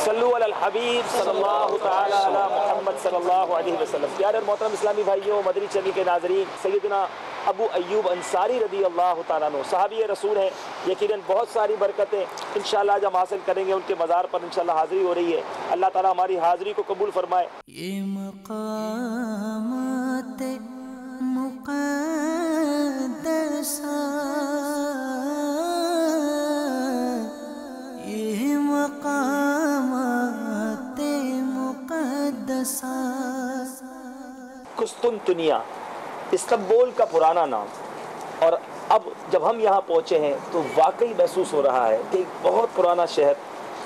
सल्लु अलल हबीब सल्लल्लाहु तआला अला मुहम्मद सल्लल्लाहु अलैहि वसल्लम। प्यारे और मोहतरम इस्लामी भाइयों, मदनी चैनल के नाज़रीन, सैयदना अबू अय्यूब अंसारी रदी अल्लाह तआला अन्हु सहाबी रसूल हैं। यकीनन बहुत सारी बरकतें इंशाअल्लाह आज हम हासिल करेंगे। उनके मज़ार पर इंशाअल्लाह हाज़िरी हो रही है। अल्लाह ताला हमारी हाज़िरी को कबूल फरमाए। ये मक़ामात मुक़द्दसा, ये मक़ामात मुक़द्दसा। कुस्तुनतुनिया इस्तांबुल का पुराना नाम, और अब जब हम यहाँ पहुँचे हैं तो वाकई महसूस हो रहा है कि एक बहुत पुराना शहर,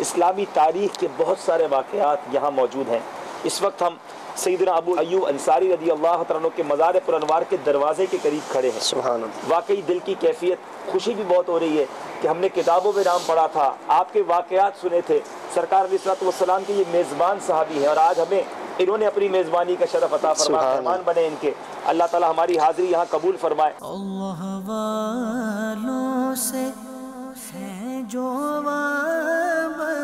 इस्लामी तारीख़ के बहुत सारे वाक़यात यहाँ मौजूद हैं। इस वक्त हम सैयदना अबू अय्यूब अंसारी रदी अल्लाह तआला अन्हु के मज़ार पुरअनवार के दरवाज़े के करीब खड़े हैं। सुभान अल्लाह। वाकई दिल की कैफियत, खुशी भी बहुत हो रही है कि हमने किताबों में नाम पढ़ा था, आपके वाक़यात सुने थे, सरकार अलैहिस्सलातु वस्सलाम के ये मेज़बान सहाबी हैं और आज हमें इन्होंने अपनी मेज़बानी का शरफ अता फरमाया, मेहमान बने इनके। अल्लाह ताला हमारी हाज़िरी यहाँ कबूल फरमाए। अल्लाह वालों से है जो वाबस्ता,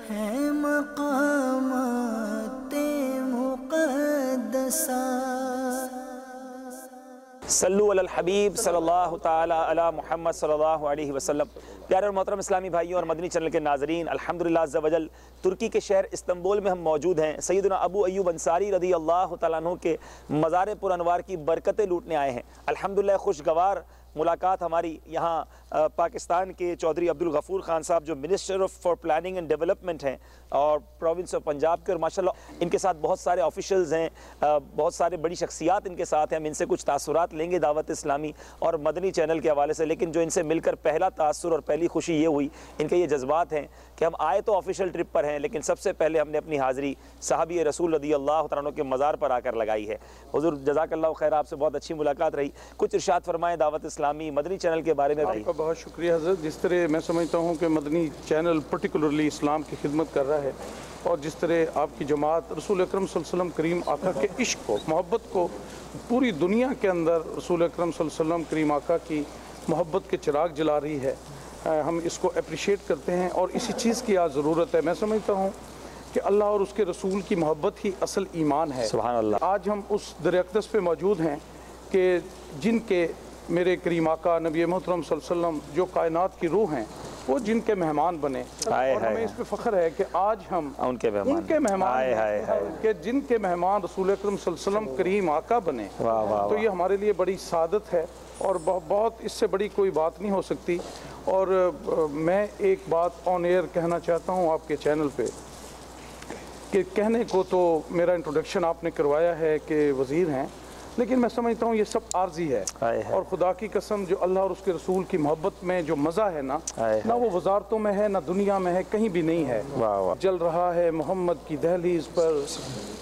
है मक़ामात मुक़द्दसा। सल्लु अलल हबीब सल्लल्लाहु तआला अला मुहम्मद सल्लल्लाहु अलैहि वसल्लम। प्यारे और मोहतरम इस्लामी भाइयों और मदनी चैनल के नाज़रीन, अल्हम्दुलिल्लाह अज़्ज़ा वजल तुर्की के शहर इस्तांबुल में हम मौजूद हैं। सैयदना अबू अय्यूब अंसारी रदी अल्लाह तआला अन्हु के मज़ार पुरअनवार की बरकतें लूटने आए हैं। अल्हम्दुलिल्लाह खुशगवार मुलाकात हमारी यहाँ पाकिस्तान के चौधरी अब्दुल गफ़ूर ख़ान साहब जो minister for planning and development हैं और प्रोविंस ऑफ पंजाब के, और माशाल्लाह इनके साथ बहुत सारे ऑफिशियल्स हैं, बहुत सारे बड़ी शख्सियात इनके साथ हैं। हम इनसे कुछ तासुरात लेंगे दावत इस्लामी और मदनी चैनल के हवाले से। लेकिन जो इनसे मिलकर पहला तासुर और पहली खुशी ये हुई, इनके ये जज्बात हैं कि हम आए तो ऑफिशियल ट्रिप पर हैं, लेकिन सबसे पहले हमने अपनी हाज़िरी सहाबी रसूल रदी अल्लाह तआला अन्हु के मज़ार पर आकर लगाई है। हुज़ूर जज़ाकल्लाहु खैर, आपसे बहुत अच्छी मुलाकात रही। कुछ इरशाद फरमाएं दावत इस्लामी मदनी चैनल के बारे में। आपका बहुत शुक्रिया हज़रत। जिस तरह मैं समझता हूँ कि मदनी चैनल पर्टिकुलरली इस्लाम की खिदमत कर रहा है, और जिस तरह आपकी जमात रसूल अकरम सल्लल्लाहु अलैहि वसल्लम करीम आका के इश्क को, मोहब्बत को पूरी दुनिया के अंदर रसूल अकरम सल्लल्लाहु अलैहि वसल्लम करीम आका की मोहब्बत के चिराग जला रही है, हम इसको अप्रिशिएट करते हैं और इसी चीज़ की आज ज़रूरत है। मैं समझता हूँ कि अल्लाह और उसके रसूल की मोहब्बत ही असल ईमान है। सुभान अल्लाह। आज हम उस दर-ए-अक़दस पे मौजूद हैं कि जिनके मेरे करीम आका नबी मोहतरम सल्लल्लाहु अलैहि वसल्लम जो कायनात की रूह हैं, वो जिनके मेहमान बने, और हमें इस पे फ़ख्र है कि आज हम उनके मेहमान कि जिनके मेहमान रसूल अकरम सल्लल्लाहु अलैहि वसल्लम करीम आका बने। तो ये हमारे लिए बड़ी सादत है और बहुत इससे बड़ी कोई बात नहीं हो सकती। और मैं एक बात ऑन एयर कहना चाहता हूँ आपके चैनल पे, कि कहने को तो मेरा इंट्रोडक्शन आपने करवाया है कि वज़ीर हैं, लेकिन मैं समझता हूँ ये सब आर्जी है। और खुदा की कसम, जो अल्लाह और उसके रसूल की मोहब्बत में जो मज़ा है ना वो वजारतों में है, ना दुनिया में है, कहीं भी नहीं है। जल रहा है मोहम्मद की दहलीज पर,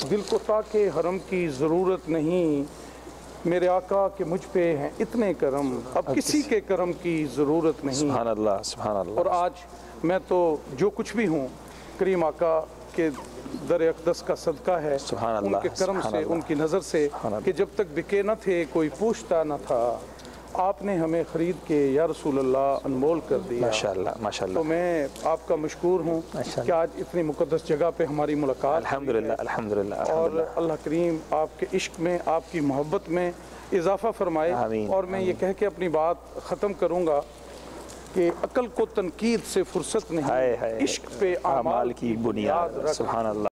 दिल को ताके हरम की ज़रूरत नहीं, मेरे आका के मुझ पे हैं इतने करम, अब किसी के करम की ज़रूरत नहीं। सुभान अल्लाह, सुभान अल्लाह। और आज मैं तो जो कुछ भी हूँ करीम आका के दर-ए-अक़दस का सदका है, उनके करम से, उनकी नज़र से, कि जब तक बिके न थे कोई पूछता न था, आपने हमें ख़रीद के या रसूल अल्लाह अनमोल कर दिया। माशाअल्लाह, माशाअल्लाह। तो मैं आपका मशकूर हूँ कि आज इतनी मुक़द्दस जगह पे हमारी मुलाकात। अल्हम्दुलिल्लाह, अल्हम्दुलिल्लाह। और अल्लाह करीम आपके इश्क में, आपकी मोहब्बत में इजाफ़ा फरमाए। और मैं ये कह के अपनी बात ख़त्म करूँगा कि अकल को तनकीद से फुर्सत नहीं, इश्क पे आमाल की बुनियाद। सुभान अल्लाह।